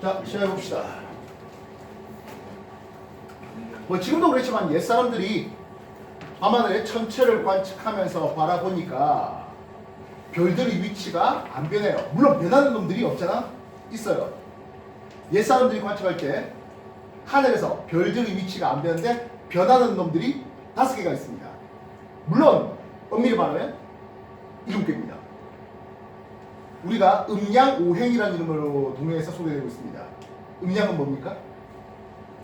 자, 시작해 봅시다. 뭐 지금도 그렇지만 옛 사람들이 밤하늘의 천체를 관측하면서 바라보니까 별들의 위치가 안 변해요. 물론 변하는 놈들이 없잖아? 있어요. 옛 사람들이 관측할 때 하늘에서 별들의 위치가 안 변하는데 변하는 놈들이 5개가 있습니다. 물론 엄밀히 말하면 7개입니다. 우리가 음양오행이라는 이름으로 동양에서 소개되고 있습니다. 음양은 뭡니까?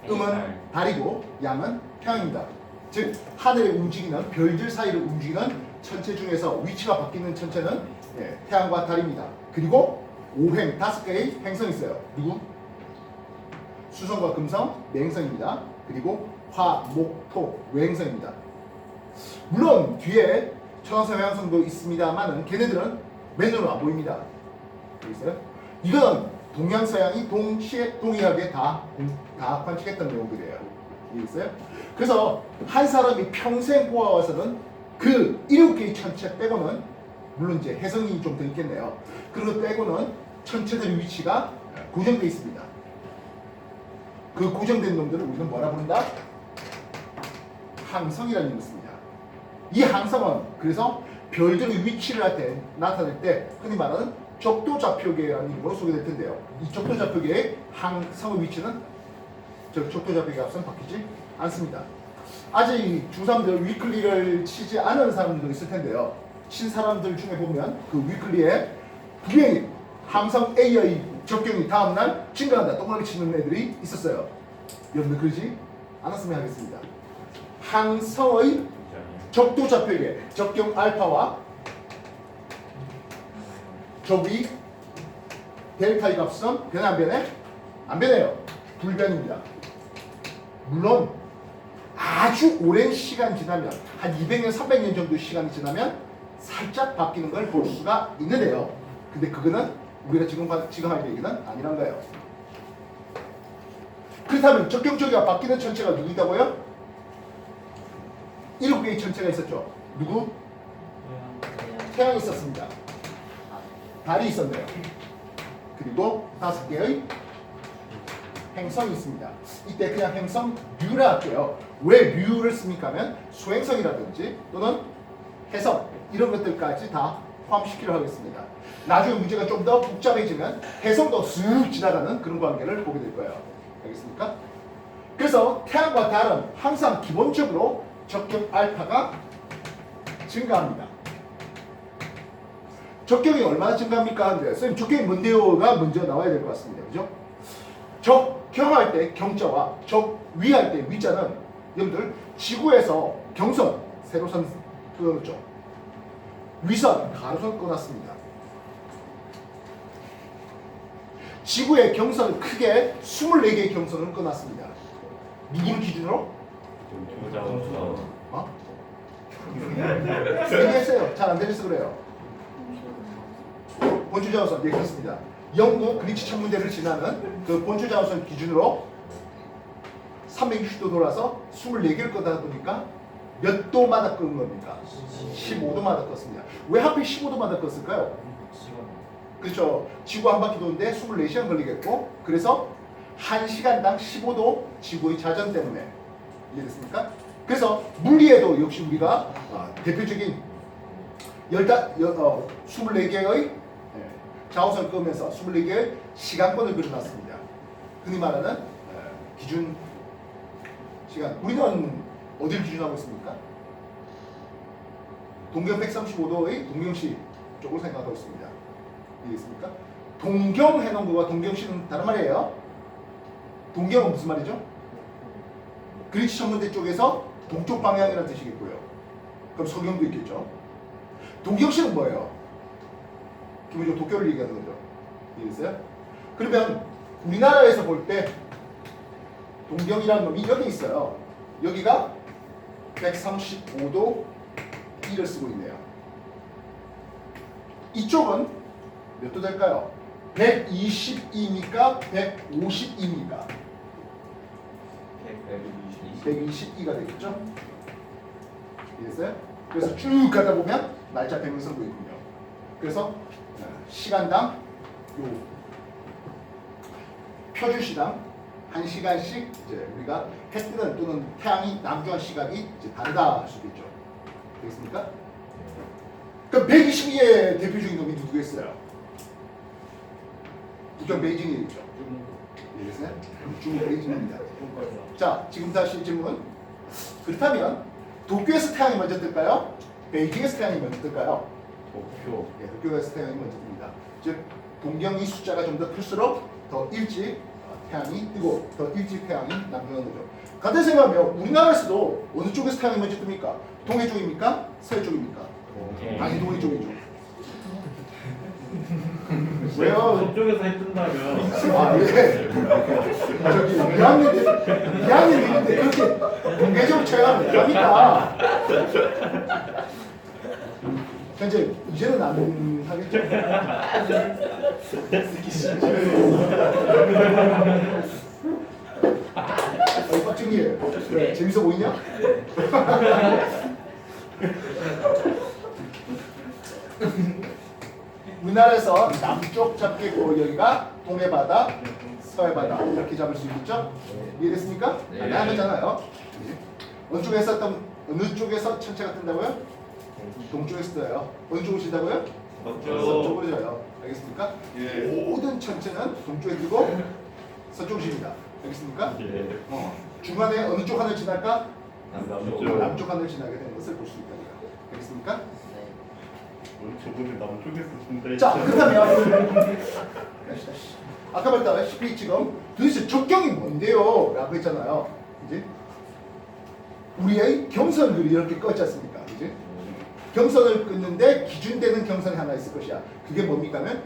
음은 달이고 양은 태양입니다. 즉 하늘에 움직이는 별들 사이를 움직이는 천체 중에서 위치가 바뀌는 천체는 태양과 달입니다. 그리고 오행 5개의 행성이 있어요. 누구? 수성과 금성, 내행성입니다. 그리고 화, 목, 토, 외행성입니다. 물론 뒤에 천왕성, 해왕성도 있습니다만은 걔네들은 맨눈으로 안 보입니다. 보이세요? 이건 동양서양이 동시에 동일하게 다 관측했던 내용들이에요. 이해했어요? 그래서 한 사람이 평생 보아와서는 그 7개의 천체 빼고는, 물론 이제 해성이 좀 더 있겠네요. 그런 거 빼고는 천체들의 위치가 고정되어 있습니다. 그 고정된 놈들을 우리는 뭐라 부른다? 항성이라는 이름을 씁니다. 이 항성은 그래서 별들의 위치를 나타낼 때 흔히 말하는 적도좌표계라는 이름으로 소개될 텐데요. 이 적도좌표계의 항성의 위치는 적도좌표계 앞서는 바뀌지 않습니다. 아직 중3들 위클리를 치지 않은 사람들도 있을 텐데요. 친 사람들 중에 보면 그 위클리에 분명히 항성 A의 적경이 다음날 증가한다, 동그라미 치는 애들이 있었어요. 여러분들 그러지 않았으면 하겠습니다. 항성의 적도좌표계, 적경 알파와 적위 델타의 값은 변해 안 변해? 안 변해요. 불변입니다. 물론 아주 오랜 시간 지나면 한 200년, 300년 정도 시간이 지나면 살짝 바뀌는 걸 볼 수가 있는데요. 근데 그거는 우리가 지금 할 얘기는 아니란 거예요. 그렇다면 적경적이가 바뀌는 천체가 누구 있다고요? 7개의 천체가 있었죠. 누구? 태양이 있었습니다. 달이 있었네요. 그리고 5개의 행성이 있습니다. 이때 그냥 행성 류라 할게요. 왜 류를 씁니까 하면 소행성이라든지 또는 해성 이런 것들까지 다 포함시키려 하겠습니다. 나중에 문제가 좀 더 복잡해지면 해성도 쓱 지나가는 그런 관계를 보게 될 거예요. 알겠습니까? 그래서 태양과 달은 항상 기본적으로 적경 알파가 증가합니다. 적경이 얼마나 증가합니까? 하는데 선생님 적경이 뭔데요가 먼저 나와야 될 것 같습니다. 그죠? 적경할 때 경자와 적위할 때 위자는 여러분들 지구에서 경선 세로선 끊었죠. 위선 가로선 끊었습니다. 지구의 경선을 크게 24개의 경선을 끊었습니다. 누구를 기준으로? 어? 얘기했어요. 잘 안 들려서 그래요. 본주자우선, 네, 그렇습니다. 영국 그리치 천문대를 지나는 그 본주자우선 기준으로 360도 돌아서 24개를 끄다 보니까 몇 도마다 끄는 겁니까? 15도마다 껐습니다. 왜 하필 15도마다 껐을까요? 그렇죠. 지구 한 바퀴 도는데 24시간 걸리겠고, 그래서 1시간당 15도 지구의 자전 때문에. 이해됐습니까? 그래서 물리에도 역시 우리가 대표적인 24개의 자우선을 끄면서 24개의 시간권을 그려놨습니다. 흔히 말하는 기준 시간. 우리는 어디를 기준하고 있습니까? 동경 135도의 동경시 쪽을 생각하고 있습니다. 이해했습니까? 동경 해놓은 거와 동경시는 다른 말이에요. 동경은 무슨 말이죠? 그리치 천문대 쪽에서 동쪽 방향이라는 뜻이겠고요. 그럼 서경도 있겠죠. 동경시는 뭐예요? 기본적으로 도쿄를 얘기하는 거죠. 이해했어요? 그러면 우리나라에서 볼 때 동경이라는 놈이 여기 있어요. 여기가 135도 2를 쓰고 있네요. 이쪽은 몇 도 될까요? 122입니까? 152입니까? 122가 되겠죠? 이해했어요? 그래서 쭉 가다 보면 날짜 변경선도 있군요. 그래서 시간당 요 표준시당 1시간씩 이제 우리가 해 뜨는 또는 태양이 남중한 시각이 이제 다르다 할 수도 있죠. 되겠습니까? 그럼 122의 대표적인 놈이 누구겠어요? 북경 베이징이겠죠. 이해됐어요? 중국 베이징입니다. 자, 지금 다시 질문. 그렇다면 도쿄에서 태양이 먼저 뜰까요? 베이징에서 태양이 먼저 뜰까요? 도쿄. 예, 도쿄에서 태양이 먼저 뜹니다. 즉 동경이 숫자가 좀 더 클수록 더 일찍 태양이 뜨고 더 일찍 태양이 남중하는 거죠. 같은 생각하면 우리나라에서도 어느 쪽에서 태양이 먼저 뜹니까? 동해 쪽입니까? 서해 쪽입니까? 당연히 동해 쪽이죠. 왜요? 저쪽에서 해 뜬다면. 아, 예. 저기 2학년인데 그렇게 공개적으로 체감을 합니까? 현재 이제는 안 하겠죠? 빡증이에요. 왜? 재밌어 보이냐? 우리나라에서 남쪽 잡겠고 여기가 동해 바다, 서해 바다 이렇게 잡을 수 있겠죠? 이해됐습니까? 네. 나가잖아요. 어느 쪽에서 천체가 뜬다고요? 동쪽에서 떠요. 어느 쪽으로 진다고요? 서쪽으로 져요. 알겠습니까? 예. 모든 천체는 동쪽에 뜨고 서쪽으로 집니다. 알겠습니까? 예. 중간에 어느 쪽 하늘 지날까? 남쪽. 남쪽 하늘 지나게 되는 것을 볼 수 있다. 알겠습니까? 저번에 남쪽에서 준다. 자, 그렇다면 아까 말했다시피 지금 도대체 적경이 뭔데요? 라고 했잖아요. 이제 우리의 경선들이 이렇게 껐지 않습니까? 이제 경선을 끊는데 기준되는 경선이 하나 있을 것이야. 그게 뭡니까? 하면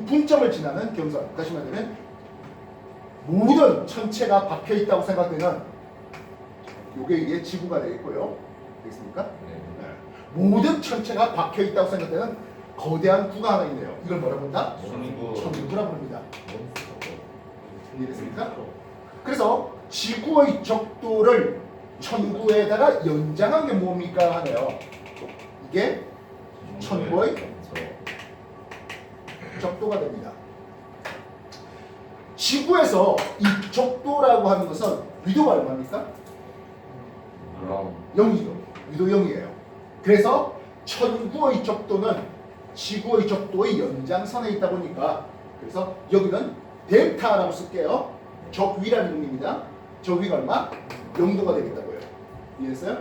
분점을 지나는 경선. 다시 말하면 모든 천체가 박혀 있다고 생각되는 요게 이게 지구가 되겠고요. 되겠습니까? 모든 천체가 박혀 있다고 생각되는 거대한 구가 하나 있네요. 이걸 뭐라고 한다? 천구라고 합니다. 이해됐습니까? 그래서 지구의 적도를 천구에다가 연장한 게 뭡니까 하네요. 이게 천구의 적도가 됩니다. 지구에서 이 적도라고 하는 것은 위도가 얼마입니까? 0이죠. 위도 0이에요. 그래서 천구의 적도는 지구의 적도의 연장선에 있다 보니까 그래서 여기는 델타라고 쓸게요. 적위라는 의미입니다. 적위가 얼마? 0도가 되겠다고요. 이해했어요?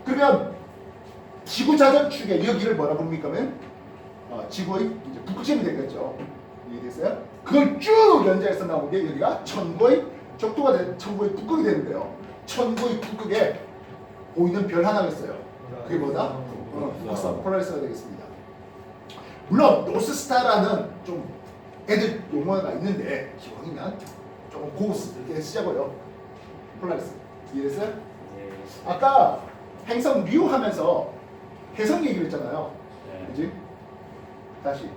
그러면 지구 자전축에 여기를 뭐라 부릅니까? 지구의 이제 북극점이 되겠죠. 이해됐어요? 그걸 쭉 연장해서 나온 게 여기가 천구의 적도가 천구의 북극이 되는데요. 천구의 북극에 보이는 별 하나가 있어요. 그게 뭐다? 폴라리스가 되겠습니다. 물론 노스스타라는 좀 애들 용어가 있는데 기본이면 조금 고급스럽게 쓰자고요. 폴라리스 이해됐어요? 아까 행성 류 하면서 해성 얘기를 했잖아요. 그지? 다시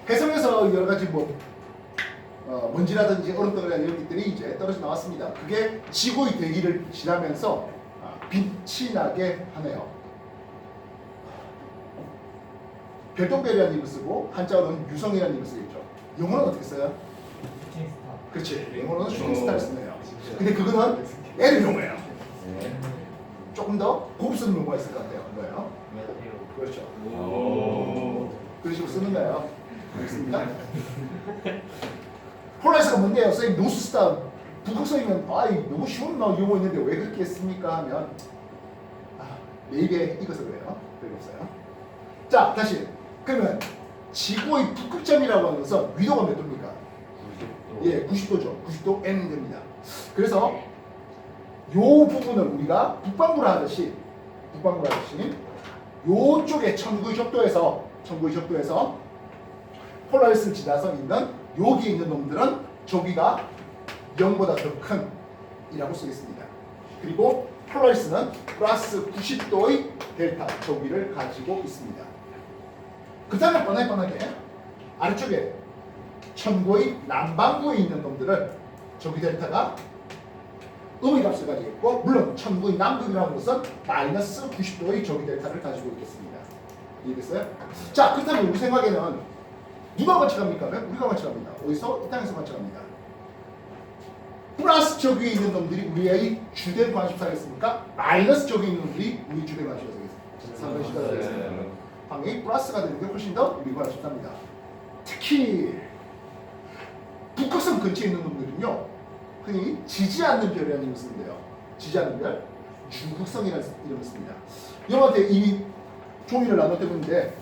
해성에서 여러 가지 먼지라든지 얼음덩어리나 이런 것들이 이제 떨어져 나왔습니다. 그게 지구의 대기를 지나면서 빛이 나게 하네요. 별똥별이라는 이름을 쓰고 한자어는 유성이라는 이름을 쓰겠죠. 영어는 어떻게 써요? 그렇지. 영어로는 슈팅스타를 쓰네요. 근데 그거는 애들 용어예요. 조금 더 고급스러운 용어가 있을 것 같아요. 뭐예요? 그렇죠. 그런 식으로 쓰는 거예요. 알겠습니까? 폴라리스가 뭔데요? 선생님 노스스타 북극성이면 너무 쉬운 용어 있는데 왜 그렇게 했습니까? 하면 내 입에 익어서 그래요. 별거 없어요. 자, 다시 그러면 지구의 북극점이라고 하는 것은 위도가 몇 도입니까? 90도. 예, 90도죠. 90도 N입니다. 그래서 요 부분을 우리가 북반구라 하듯이 요쪽에 천구의 적도에서 폴라리스를 지나서 있는 여기 있는 놈들은 저기가 0보다 더 큰 이라고 쓰겠습니다. 그리고 폴라리스는 플러스 90도의 델타 저기를 가지고 있습니다. 그 다음에 뻔하게 아래쪽에 천구의 남반구에 있는 놈들은 저기 델타가 음의 값을 가지고 있고 물론 천구의 남극이라는 것은 마이너스 90도의 저기 델타를 가지고 있겠습니다. 이해됐어요? 자, 그렇다면 우리 생각에는 누가 같이 갑니까? 우리가 같이 갑니다. 어디서? 이 땅에서 같이 갑니다. 플러스 저 위에 있는 놈들이 우리의 주된 관심사겠습니까? 마이너스 저 위에 있는 놈들이 우리 주된 관심사겠습니다. 상관시가 되겠습니다. 방향이 플러스가 되는 게 훨씬 더 우리 관심사입니다. 특히 북극성 근처에 있는 놈들은요, 흔히 지지 않는 별이라는 이름을 쓰는데요. 지지 않는 별, 중극성이라는 이름을 씁니다. 여러분한테 이미 종이를 나눠드렸는데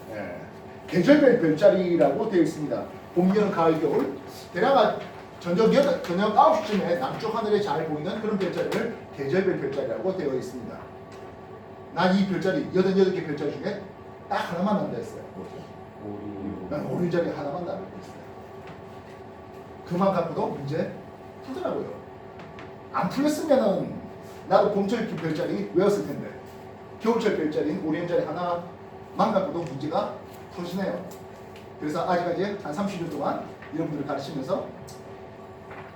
계절별 별자리라고 되어 있습니다. 봄, 여름, 가을, 겨울. 대략 저녁 9시쯤에 남쪽 하늘에 잘 보이는 그런 별자리를 계절별 별자리라고 되어 있습니다. 난 이 별자리, 88개 별자리 중에 딱 하나만 난다 했어요. 난 오리자리 하나만 난다 했어요. 그만 갖고도 문제 풀더라고요. 안 풀렸으면은 나도 봄철 별자리 외웠을 텐데 겨울철 별자리인 오리온자리 하나만 갖고도 문제가 터지네요. 그래서 아직까지 한 30년 동안 여러분들을 가르치면서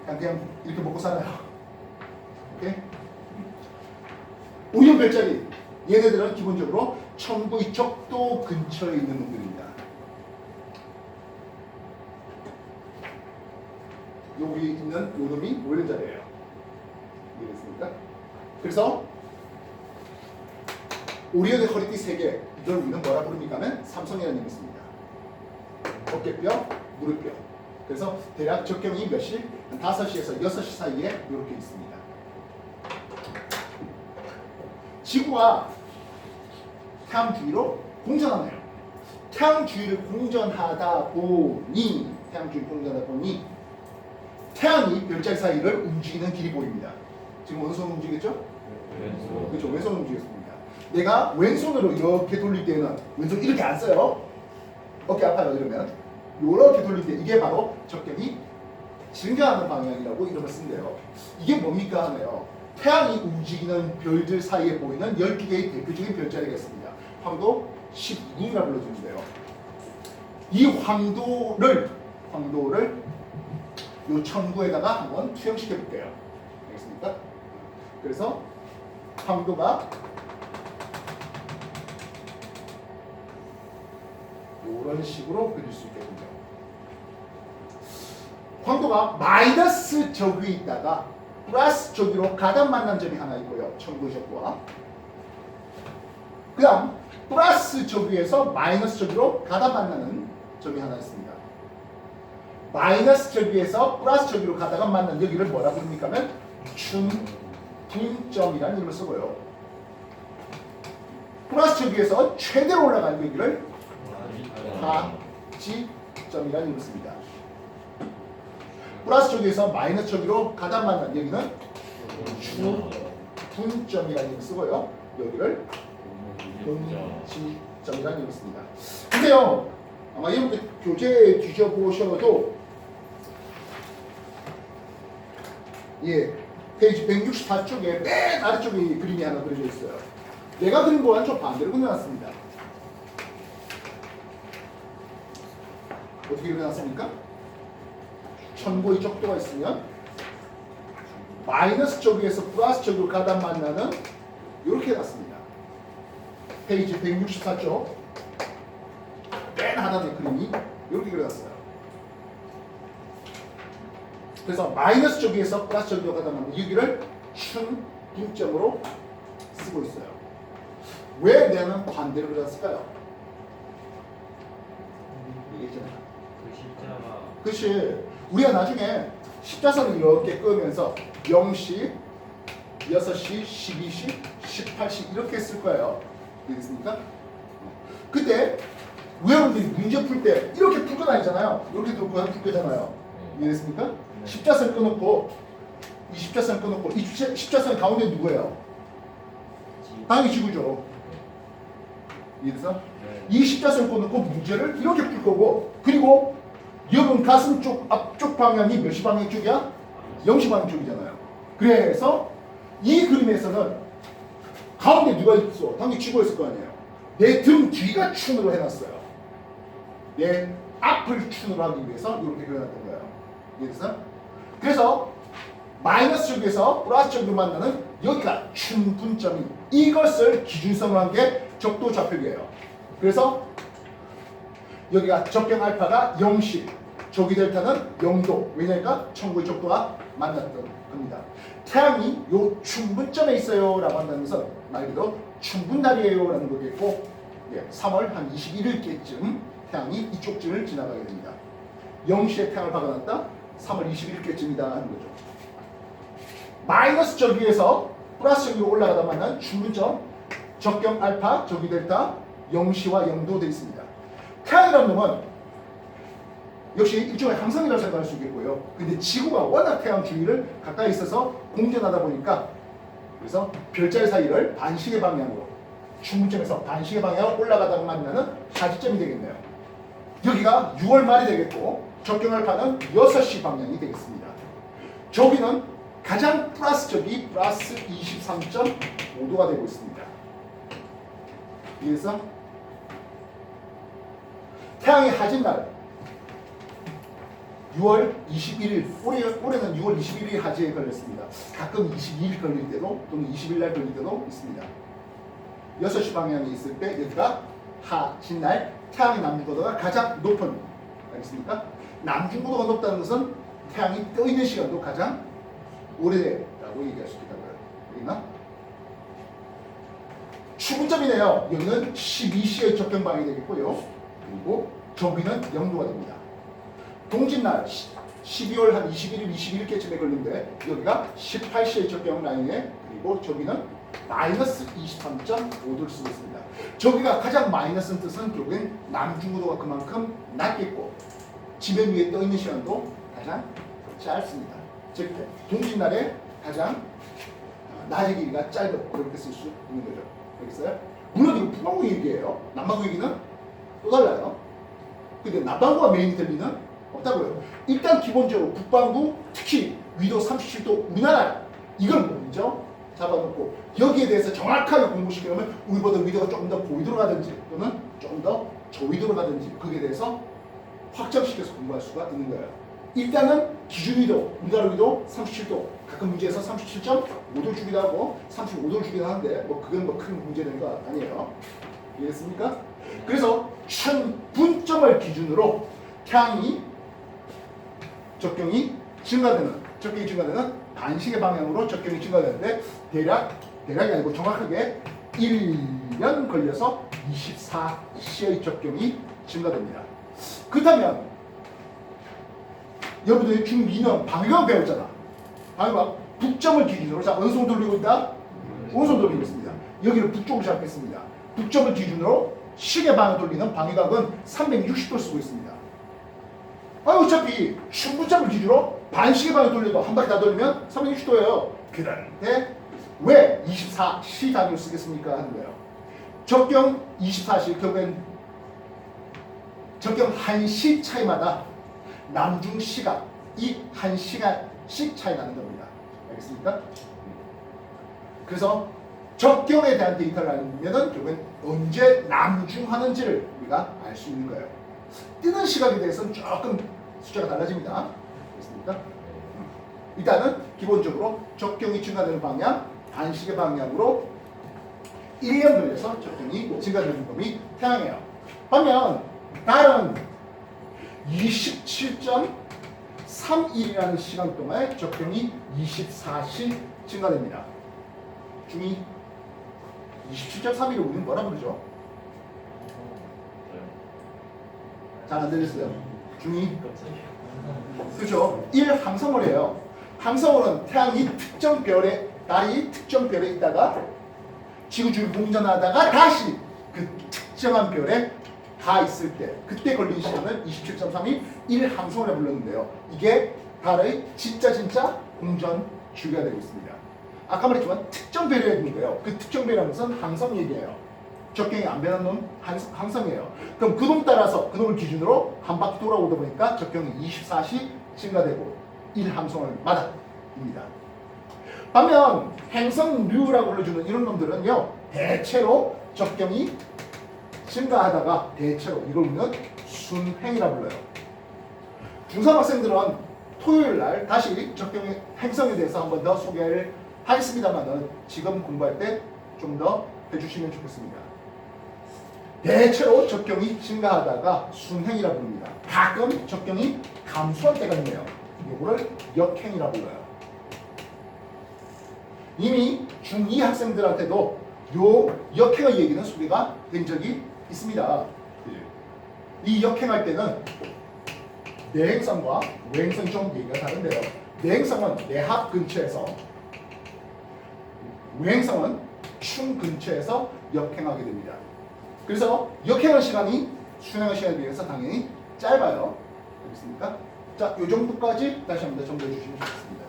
그냥 이렇게 먹고 살아요. 오케이? 오리온 별자리 얘네들은 기본적으로 천구의 적도 근처에 있는 놈들입니다. 여기 있는 요 놈이 오리온자리예요. 이해됐습니까? 그래서 오리온의 허리띠 3개, 이걸 우리는 뭐라 부릅니까 하면 삼성이라는 이름이 있습니다. 어깨뼈, 무릎뼈. 그래서 대략 적경이 몇 시? 한 5시에서 6시 사이에 이렇게 있습니다. 지구가 태양 주위로 공전하네요. 태양 주위를 공전하다 보니 태양이 별자리 사이를 움직이는 길이 보입니다. 지금 어느 손으로 움직이겠죠? 왼손. 그렇죠. 왼손으로 움직였습니다. 내가 왼손으로 이렇게 돌릴 때는 왼손 이렇게 안 써요. 어깨 아파요 이러면 이렇게 돌릴 때 이게 바로 적경이 증가하는 방향이라고 이름을 쓴대요. 이게 뭡니까 하네요. 태양이 움직이는 별들 사이에 보이는 12개의 대표적인 별자리가 있습니다. 황도 12궁이라 불러주는데요. 이 황도를 요 천구에다가 한번 투영시켜 볼게요. 알겠습니까? 그래서 황도가 이런 식으로 그릴 수 있겠군요. 황도가 마이너스 저기에 있다가 플러스 저기로 가단 만난 점이 하나 있고요. 천구의 적구와 그 다음 플러스 저기에서 마이너스 저기로 가단 만나는 점이 하나 있습니다. 마이너스 저기에서 플러스 저기로 가다가 만난 여기를 뭐라 부릅니까 하면 춘분점이라는 이름을 쓰고요. 플러스 저기에서 최대로 올라가는 여기를 하지점이라는 이름을 씁니다. 플러스 쪽에서 마이너스 쪽으로 가단 만난 여기는 주분점이라는 이름을 쓰고요. 여기를 공지점이라는 이름을 씁니다. 근데요, 아마 여러분들 교재 뒤져보셔도 페이지 164쪽에 맨 아래쪽에 그림이 하나 그려져 있어요. 내가 그린 거와는 좀 반대로 그려놨습니다. 어떻게 그려놨습니까? 천고의 적도가 있으면 마이너스 쪽에서 플러스 쪽으로 가단 만나는 이렇게 해놨습니다. 페이지 164쪽 맨 하단의 그림이 이렇게 그려놨어요. 그래서 마이너스 쪽에서 플러스 쪽으로 가단 만나는 여기를 춘분점으로 쓰고 있어요. 왜 내는 반대로 그려놨을까요? 얘기했잖아요. 그렇지. 우리가 나중에 십자선을 이렇게 끄면서 0시, 6시, 12시, 18시 이렇게 쓸 거예요. 이해됐습니까? 그때 여러분들이 문제 풀 때 이렇게 풀 거 아니잖아요. 이렇게 들고 풀 거잖아요. 이해됐습니까? 십자선 끊어놓고 이 십자선 끊어놓고 이 십자선 가운데 누구예요? 당연히 지구죠. 이해돼서? 이 십자선 끊어놓고 문제를 이렇게 풀 거고 그리고 여러분 가슴 쪽 앞쪽 방향이 몇 시 방향 쪽이야? 0시 방향 쪽이잖아요. 그래서 이 그림에서는 가운데 누가 있어? 당연히 지구가 있을 거 아니에요. 내 등 뒤가 춘으로 해놨어요. 내 앞을 춘으로 하기 위해서 이렇게 그려놨던 거예요. 이해됐어? 그래서 마이너스 쪽에서 플러스 쪽으로 만나는 여기가 춘분점이 이것을 기준성으로 한 게 적도 좌표기예요. 그래서 여기가 적경 알파가 0시, 조기 델타는 0도. 왜냐니까 천구의 적도와 만났던 겁니다. 태양이 요 충분점에 있어요 라고 한다면서 말 그대로 충분달이에요 라는 거겠고, 3월 한 21일께쯤 태양이 이쪽쯤을 지나가게 됩니다. 0시에 태양을 박아놨다 3월 21일께쯤이다 하는 거죠. 마이너스 저기에서 플러스 저기로 올라가다 만난 충분점 적경 알파, 저기 델타 0시와 0도 되어 있습니다. 태양이라는 놈은 역시 일종의 항성이라고 생각할 수 있겠고요. 근데 지구가 워낙 태양 주위를 가까이 있어서 공전하다 보니까 그래서 별자리 사이를 반시계 방향으로 충분점에서 반시계 방향으로 올라가다 만나는 하지점이 되겠네요. 여기가 6월 말이 되겠고 적경 알파는 6시 방향이 되겠습니다. 저기는 가장 플러스 적이 플러스 23.5도가 되고 있습니다. 그래서 태양의 하진날 6월 21일, 올해는 6월 21일 하지에 걸렸습니다. 가끔 22일 걸릴 때도 또는 20일 날 걸릴 때도 있습니다. 6시 방향에 있을 때 여기가 하진날 태양의 남중고도가 가장 높은, 알겠습니까? 남중고도가 높다는 것은 태양이 떠 있는 시간도 가장 오래됐다고 얘기할 수 있다고요. 여기나 추분점이네요. 여기는 12시의 적경방이 되겠고요. 그리고 저기는 0도가 됩니다. 동짓날 12월 한 21일, 22일께쯤에 걸린데 여기가 18시의 적경 라인에, 그리고 저기는 마이너스 23.5도를 쓰고 있습니다. 저기가 가장 마이너스는 뜻은 결국엔 남중고도가 그만큼 낮겠고 지면 위에 떠 있는 시간도 가장 짧습니다. 즉 동짓날에 가장 낮의 길이가 짧은, 그렇게 쓸 수 있는 거죠. 알겠어요? 물론 이거 북반구 얘기예요. 남반구 얘기는 또 달라요. 근데 남반구가 메인이 될 리는 없다고요. 일단 기본적으로 북반구, 특히 위도 37도 우리나라, 이걸 먼저 잡아놓고 여기에 대해서 정확하게 공부시키려면 우리보다 위도가 조금 더 고위도로 가든지 또는 조금 더 저위도로 가든지 거기에 대해서 확정시켜서 공부할 수가 있는 거예요. 일단은 기준 위도, 우리나라 위도 37도, 가끔 문제에서 37.5도를 주기도 하고 35도를 주기도 하는데 그건 큰 문제되는 거 아니에요. 이해했습니까? 그래서 천분점을 기준으로 태양이 적경이 증가되는 반시계 방향으로 적경이 증가되는데 대략이 아니고 정확하게 1년 걸려서 24시의 적경이 증가됩니다. 그렇다면 여러분들이 중2는 방위광 배웠잖아. 방위광 북점을 기준으로, 자 어느 손 돌리고 있다? 오른손 돌리고 있습니다. 여기를 북쪽으로 잡겠습니다. 북점을 기준으로 시계 방향 돌리는 방위광은 360도 쓰고 있습니다. 어차피 충분점을 기준으로 반시계 방향 돌려도 한 바퀴 다 돌리면 360도예요. 그런데 왜 24시 단위로 쓰겠습니까? 하는 거예요. 적경 24시, 결국엔 적경 1시 차이마다 남중 시각, 이 1시간씩 차이 나는 겁니다. 알겠습니까? 그래서 적경에 대한 데이터를 알면은 결국엔 언제 남중하는지를 우리가 알 수 있는 거예요. 뜨는 시각에 대해서는 조금 숫자가 달라집니다. 알겠습니까? 일단은 기본적으로 적경이 증가되는 방향, 반시계 방향으로 1년 걸려서 적경이 증가되는 범위 태양이에요. 반면 달은 27.31이라는 시간 동안에 적경이 24시 증가됩니다. 중이 27.31을 우리는 뭐라 부르죠? 잘 안 들렸어요. 중이 그렇죠. 1항성월이에요. 항성월은 태양이 특정 별에, 달이 특정 별에 있다가 지구 주위를 공전하다가 다시 그 특정한 별에 가 있을 때, 그때 걸린 시간을 27.3이 1항성월에 불렀는데요. 이게 달의 진짜 공전 주기가 되고 있습니다. 아까 말했지만 특정 별에 있는 거예요. 그 특정 별이라는 것은 항성 얘기예요. 적경이 안 변한 놈 항성이에요. 그럼 그 놈 따라서 그 놈을 기준으로 한 바퀴 돌아오다 보니까 적경이 24시 증가되고 1항성월마다입니다. 반면 행성류라고 불러주는 이런 놈들은요, 대체로 적경이 증가하다가 대체로 이걸 우리는 순행이라 불러요. 중3 학생들은 토요일날 다시 적경의 행성에 대해서 한 번 더 소개를 하겠습니다만은 지금 공부할 때 좀 더 해주시면 좋겠습니다. 대체로 적경이 증가하다가 순행이라 부릅니다. 가끔 적경이 감소할 때가 있네요. 이거를 역행이라 불러요. 이미 중2 학생들한테도 요 역행의 얘기는 소개가 된 적이 있습니다. 이 역행할 때는 내행성과 외행성이 좀 얘기가 다른데요. 내행성은 내합 근처에서, 외행성은 충 근처에서 역행하게 됩니다. 그래서 역행할 시간이 순행할 시간에 비해서 당연히 짧아요. 알겠습니까? 자, 요 정도까지 다시 한번 정리해 주시면 좋겠습니다.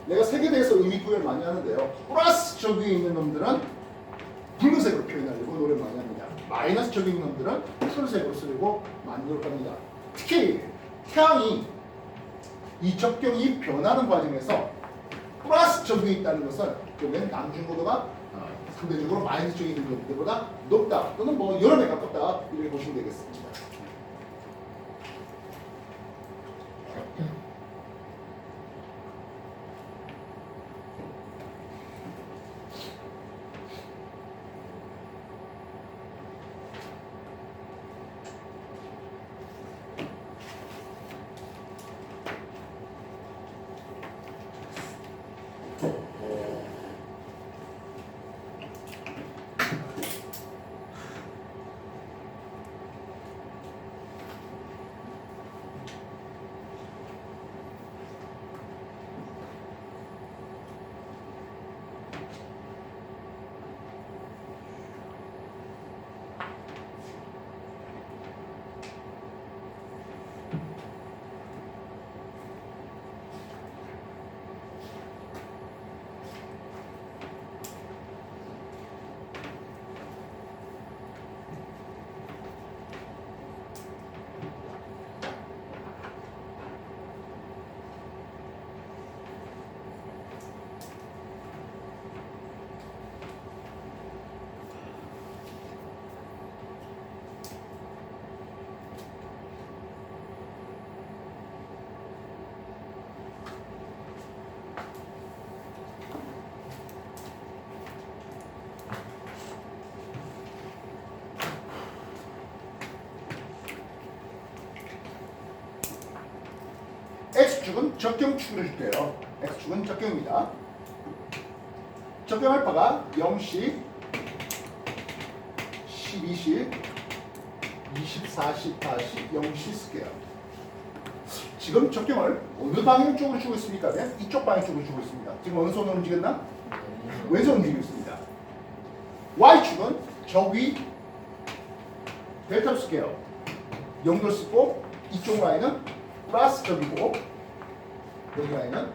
내가 색에 대해서 의미 부여를 많이 하는데요. 플러스 저 위에 있는 놈들은 붉은색으로 표현하려고 노래를 많이 합니다. 마이너스 저기 있는 놈들은 푸른색으로 쓰려고 많이 노력합니다. 특히 태양이 이 적경이 변하는 과정에서 플러스 저 위에 있다는 것은 결국엔 남중고도가 상대적으로 마이너스 쪽에 있는 놈들보다 높다 또는 뭐 여러 배 가깝다 이렇게 보시면 되겠습니다. X축은 적경축을 해줄게요. X축은 적경입니다. 적경 알파가 0씩, 12씩, 24씩, 4씩, 0씩 쓸게요. 지금 적경을 어느 방향 쪽으로 주고 있습니까? 네? 이쪽 방향 쪽으로 주고 있습니다. 지금 어느 손으로 움직였나? 왼손 움직이고 있습니다. Y축은 저 위 델타로 쓸게요. 0도 쓰고 이쪽 라인은 플러스 적이고 여기 라인은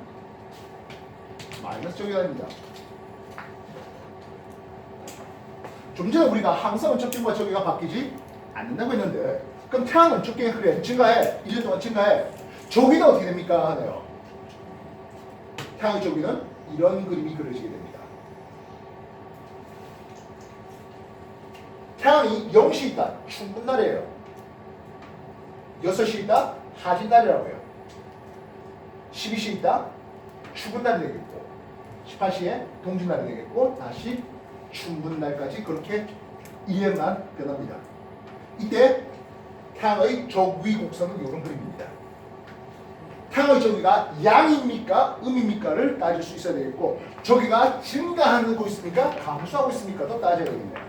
마이너스 적이 라인입니다. 좀 전에 우리가 항상 적경과 적이가 바뀌지 않는다고 했는데 그럼 태양은 적경의 흐름에 증가해 1년 동안 증가해 저기는 어떻게 됩니까? 하네요. 태양의 저기는 이런 그림이 그려지게 됩니다. 태양이 0시 있다 충분날이에요. 6시 있다 하진날이라고 해요. 12시 있다 추분날이 되겠고 18시에 동진날이 되겠고 다시 춘분날까지 그렇게 1년간 변합니다. 이때 태양의 적위 곡선은 이런 그림입니다. 태양의 저기가 양입니까 음입니까를 따질 수 있어야 되겠고 저기가 증가하고 있습니까 감소하고 있습니까도 따져야 되겠네요.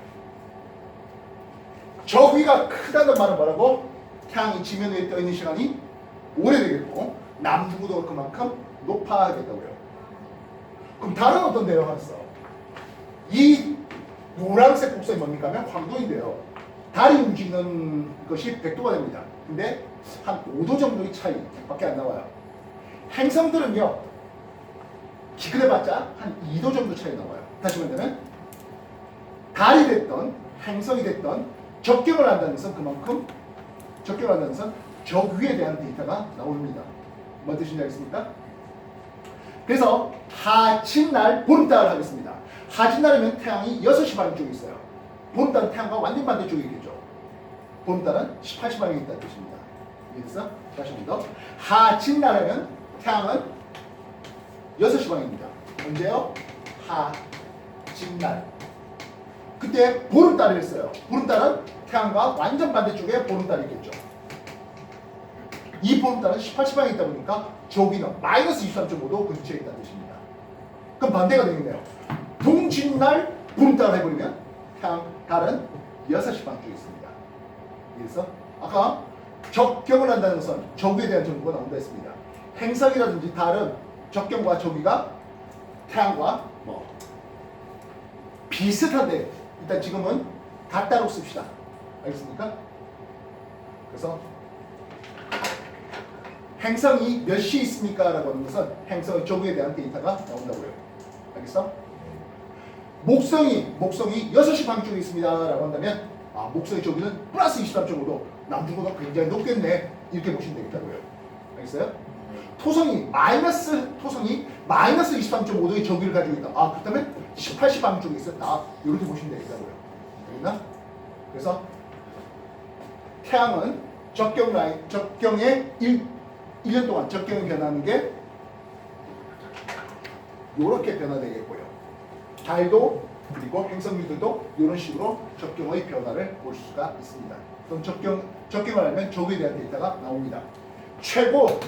저기가 크다는 말은 뭐라고? 태양이 지면 위에 떠 있는 시간이 오래되겠고 남중구도가 그만큼 높아지겠다고요. 그럼 다른 어떤 내용을 했어? 이 노란색 곡선이 뭡니까 하면 황도인데요. 달이 움직이는 것이 100도가 됩니다. 근데 한 5도 정도의 차이밖에 안 나와요. 행성들은요 기껏해봤자 한 2도 정도 차이 나와요. 다시 말하면 달이 됐던 행성이 됐던 적경을 한다는 것은 그만큼 적경을 한다는 것은 적 위에 대한 데이터가 나옵니다. 뭔 뜻인지 알겠습니까? 그래서 하진날 보름달을 하겠습니다. 하진날이면 태양이 6시 반 쪽에 있어요. 보름달은 태양과 완전 반대쪽에 있겠죠. 보름달은 18시 방향에 있다는 뜻입니다. 이해됐어? 다시 한 번 더. 하진날이면 태양은 6시 방향입니다. 언제요? 하진날. 그때 보름달을 했어요. 보름달은 태양과 완전 반대쪽에 보름달이 있겠죠. 이 보름달은 18시 방향에 있다 보니까 저기는 마이너스 23.5도 근처에 있다는 뜻입니다. 그럼 반대가 되겠네요. 동짓날 보름달을 해버리면 달은 6시 방 쪽에 있습니다. 그래서 아까 적경을 한다는 것은 저기에 대한 정보가 나온다 했습니다. 행성이라든지 달은 적경과 저기가 태양과 비슷한데 일단 지금은 같다고 씁시다. 알겠습니까? 그래서 행성이 몇 시에 있습니까? 라고 하는 것은 행성의 저기에 대한 데이터가 나온다고요. 알겠어? 목성이 6시 방 쪽에 있습니다. 라고 한다면 목성의 저기는 플러스 23.5도 남중보다 굉장히 높겠네. 이렇게 보시면 되겠다고요. 알겠어요? 토성이 마이너스 23.5도의 저기를 가지고 있다. 그렇다면 18시 방 쪽에 있었다. 이렇게 보시면 되겠다고요. 알겠나? 그래서 태양은 적경의 1년 동안 적경이 변하는 게 이렇게 변화되겠고요. 달도 그리고 행성들도 이런 식으로 적경의 변화를 볼 수가 있습니다. 그럼 적경을 알면 저기에 대한 데이터가 나옵니다. 최고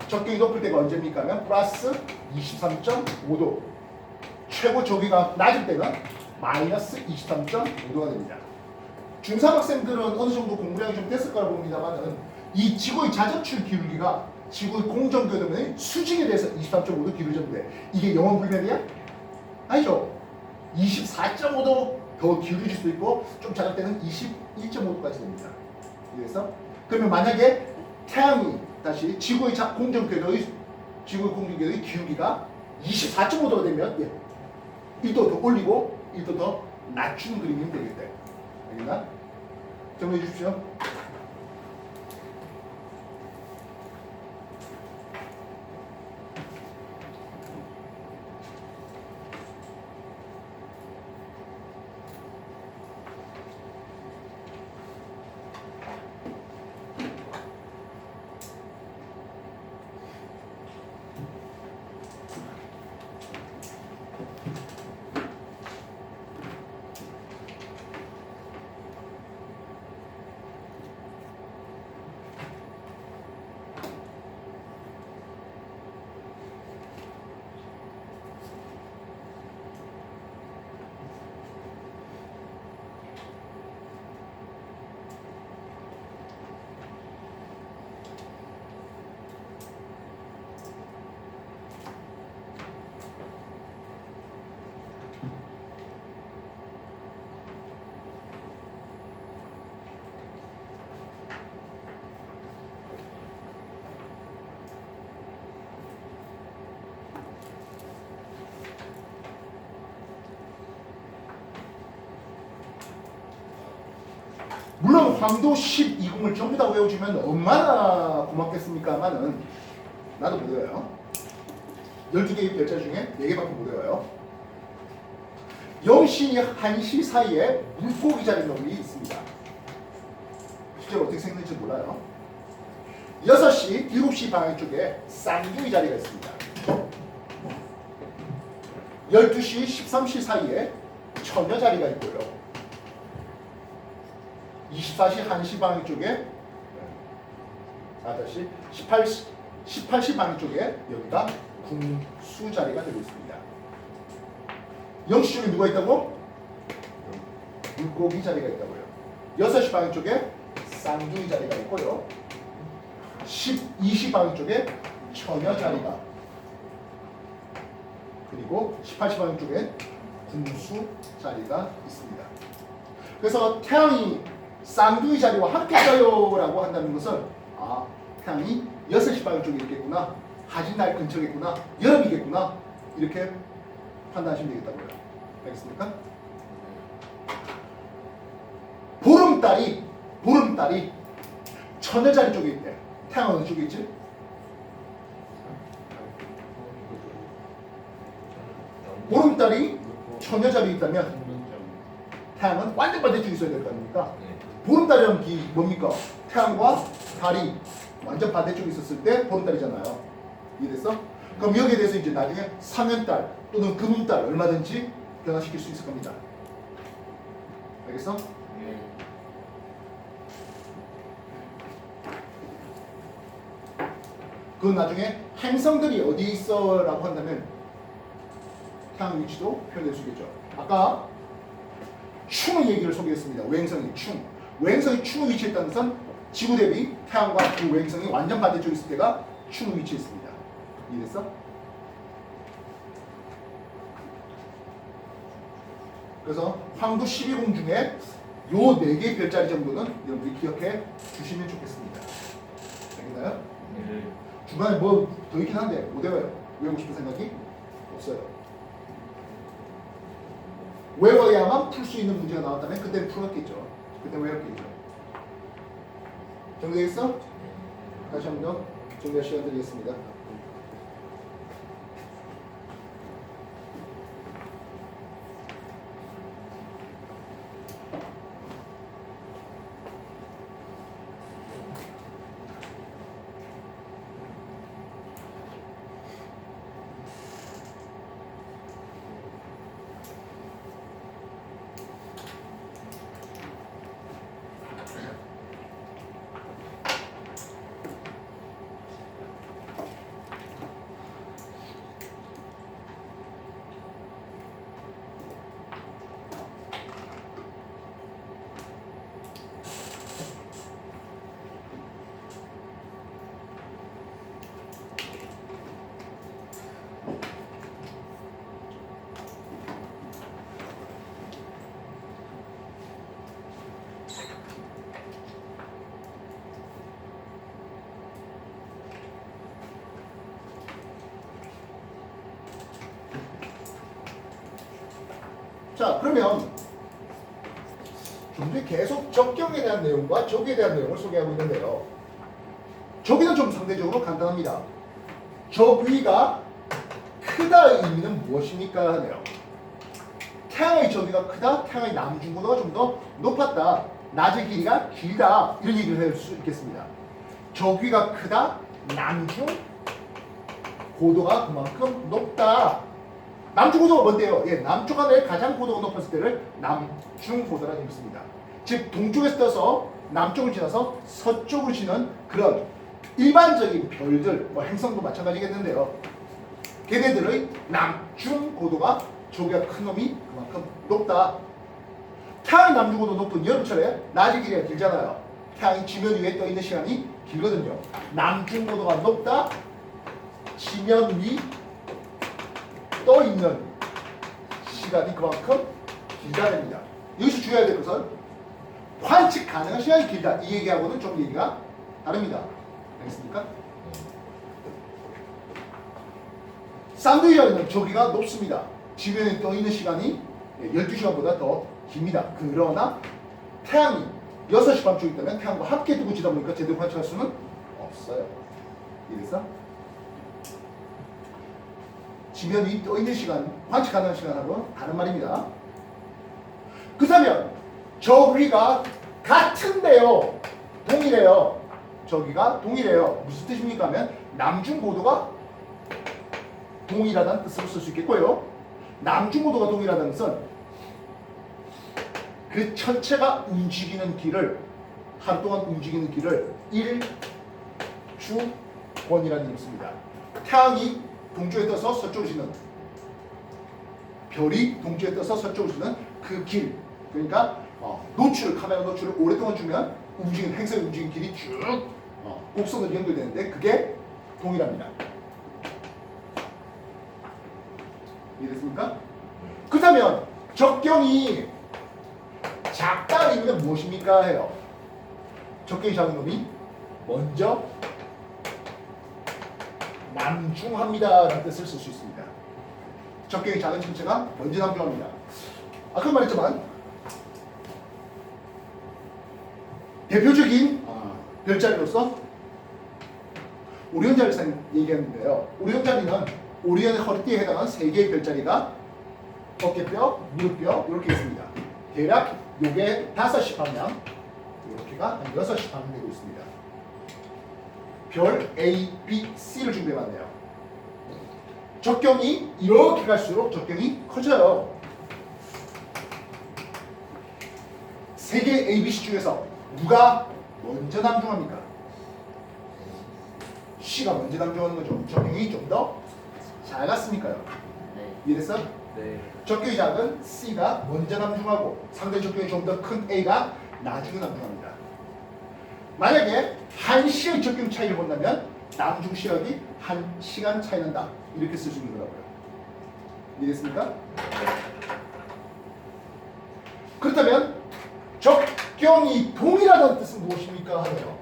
적경이 높을 때가 언제입니까? 하면 플러스 23.5도. 최고 저기가 낮을 때는 마이너스 23.5도가 됩니다. 중3 학생들은 어느 정도 공부량이 좀 됐을 거라 봅니다만은 이 지구의 자전출 기울기가 지구의 공전궤도면의 수직에 대해서 23.5도 기울어졌는데 이게 영원 불변이야? 아니죠. 24.5도 더 기울어질 수도 있고 좀 작을 때는 21.5도까지 됩니다. 그래서 그러면 만약에 태양이 다시 지구의 공전궤도의 기울기가 24.5도가 되면 1도 더 올리고 1도 더 낮춘 그림이 되겠다. 알겠나? 정리해 주십시오. 물론 황도 12궁을 전부 다 외워주면 얼마나 고맙겠습니까만은 나도 못 외워요. 12개의 별자 중에 4개밖에 못 외워요. 0시, 1시 사이에 물고기 자리 놈이 있습니다. 실제로 어떻게 생겼는지 몰라요. 6시, 7시 방향 쪽에 쌍둥이 자리가 있습니다. 12시, 13시 사이에 처녀 자리가 있고요. 24시 1시 방향 쪽에 18시 방향 쪽에 여기가 궁수 자리가 되고 있습니다. 0시 쪽에 누가 있다고? 물고기 자리가 있다고요. 6시 방향 쪽에 쌍둥이 자리가 있고요. 12시 방향 쪽에 처녀 자리가, 그리고 18시 방향 쪽에 궁수 자리가 있습니다. 그래서 태양이 쌍둥이 자리와 함께 떠요 라고 한다는 것은 태양이 6시 방향 쪽에 있겠구나, 하진날 근처에 있구나, 여름이겠구나, 이렇게 판단하시면 되겠다고요. 알겠습니까? 보름달이 처녀자리 쪽에 있대. 태양은 어느 쪽에 있지? 보름달이 처녀자리에 있다면 태양은 완전 반대쪽에 있어야 될 거 아닙니까? 보름달이라는 게 뭡니까? 태양과 달이 완전 반대쪽에 있었을 때 보름달이잖아요. 이해됐어? 그럼 여기에 대해서 이제 나중에 상현달 또는 금음달 얼마든지 변화시킬 수 있을 겁니다. 알겠어? 그건 나중에 행성들이 어디에 있어 라고 한다면 태양 위치도 표현될 수 있겠죠. 아까 충의 얘기를 소개했습니다. 외행성이 충. 외행성이 충의 위치에 있다는 것은 지구 대비 태양과 그 외행성이 완전 반대쪽에 있을 때가 충의 위치에 있습니다. 이해됐어? 그래서 황도 12궁 중에 요 4개의 별자리 정도는 여러분들이 기억해 주시면 좋겠습니다. 알겠나요? 중간에 뭐 더 있긴 한데 못 외워요. 외우고 싶은 생각이 없어요. 외워야만 풀 수 있는 문제가 나왔다면 그때 풀었겠죠. 그때 외웠겠죠. 정리되겠어? 다시 한 번 더 정리할 시간 드리겠습니다. 자, 그러면 좀 뒤에 계속 적경에 대한 내용과 적에 대한 내용을 소개하고 있는데요. 적위는 좀 상대적으로 간단합니다. 적위가 크다의 의미는 무엇입니까? 하네요. 태양의 적위가 크다, 태양의 남중고도가 좀 더 높았다, 낮의 길이가 길다, 이런 얘기를 할 수 있겠습니다. 적위가 크다, 남중 고도가 그만큼 높다. 남중고도가 뭔데요? 예, 남쪽 하늘에 가장 고도가 높았을 때를 남중고도라는 뜻입니다. 즉 동쪽에서 떠서 남쪽을 지나서 서쪽을 지는 그런 일반적인 별들, 뭐 행성도 마찬가지겠는데요. 걔네들의 남중고도가 저기가 큰 놈이 그만큼 높다. 태양의 남중고도 높은 여름철에 낮의 길이가 길잖아요. 태양이 지면 위에 떠 있는 시간이 길거든요. 남중고도가 높다. 지면 위 떠 있는 시간이 그만큼 길다 됩니다. 여기서 주의해야 될 것은 관측 가능한 시간이 길다. 이 얘기하고는 좀 얘기가 다릅니다. 알겠습니까? 쌍둥이라는 저기가 높습니다. 지면에 떠 있는 시간이 12시간보다 더 깁니다. 그러나 태양이 6시 밤쪽에 있다면 태양과 함께 두고 지다 보니까 제대로 관측할 수는 없어요. 이래서 지면이 떠 있는 시간, 관측 가능한 시간하고는 다른 말입니다. 그렇다면 저기가 같은데요, 동일해요. 저기가 동일해요. 무슨 뜻입니까? 하면 남중고도가 동일하다는 뜻으로 쓸 수 있겠고요. 남중고도가 동일하다는 것은 그 천체가 움직이는 길을, 하루 동안 움직이는 길을 일주권이라는 의미를 씁니다. 태양이 동쪽에 떠서 서쪽으로 지는, 별이 동쪽에 떠서 서쪽으로 지는 그 길, 그러니까 카메라 노출을 오랫동안 주면 움직이는, 행성이 움직이는 길이 쭉 곡선으로 연결되는데 그게 동일합니다. 이해됐습니까? 그렇다면 적경이 작다는 의미는 무엇입니까? 해요. 적경이 작은 놈이 먼저 남중합니다 라는 뜻을 쓸 수 있습니다. 적경이 작은 천체가 먼저 남중합니다. 아까 말했지만 대표적인 별자리로서 오리온 자리를 얘기했는데요. 오리온 자리는 오리온의 허리띠에 해당하는 3개의 별자리가 어깨뼈, 무릎뼈 이렇게 있습니다. 대략 요게 5시 방향, 이렇게가 한 6시 방향 되고 있습니다. 별 A, B, C를 준비해봤네요. 적경이 이렇게 갈수록 적경이 커져요. 3개 ABC 중에서 누가 먼저 남중합니까? C가 먼저 남중하는 거죠. 적경이 좀 더 작았으니까요. 이해됐어? 네. 적경이 작은 C가 먼저 남중하고 상대 적경이 좀 더 큰 A가 나중에 남중합니다. 만약에 1시의 적경 차이를 본다면 남중 시각이 1시간 차이 난다. 이렇게 쓸 수 있는 거라고요. 이해됐습니까? 그렇다면 적경이 동일하다는 뜻은 무엇입니까? 하네요.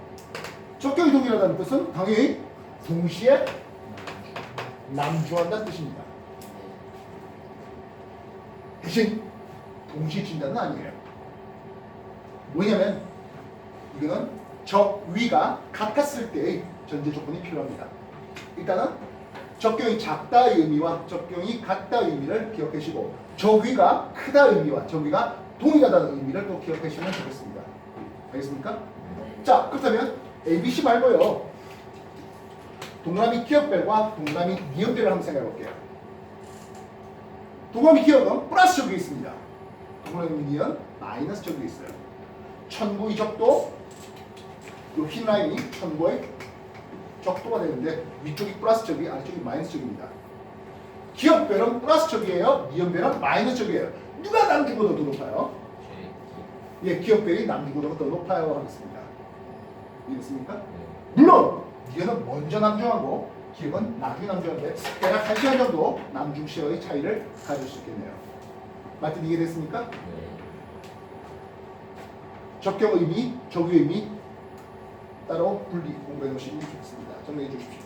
적경이 동일하다는 뜻은 당연히 동시에 남중한다는 뜻입니다. 대신 동시에 진다는 아니에요. 뭐냐면 이거는 적위가 같았을 때의 전제 조건이 필요합니다. 일단은 적경이 작다의 의미와 적경이 같다의 의미를 기억하시고 적위가 크다의 의미와 적위가 동일하다는 의미를 또 기억하시면 좋겠습니다. 알겠습니까? 자, 그렇다면 ABC 말고요. 동그라미 기역별과 동그라미 니은별을 한번 생각해 볼게요. 동그라미 기역은 플러스 적이 있습니다. 동그라미 니은 마이너스 적이 있어요. 천구의 적도, 이 흰 라인이 천구의 적도가 되는데 위쪽이 플러스 적이 아래쪽이 마이너스 적입니다. 기역별은 플러스 적이에요. 니은별은 마이너스 적이에요. 누가 남중보다 더 높아요? 예, 기역별이 남중보다 더 높아요 하겠습니다. 이해됐습니까? 물론 니은은 먼저 남중하고 기역은 나중에 남중하는데 대략 1시간 정도 남중 시각의 차이를 가질 수 있겠네요. 맞든 이해됐습니까? 적경 의미, 적유 의미 따로 분리 공부해 놓으시면 좋겠습니다. 정리해 주십시오.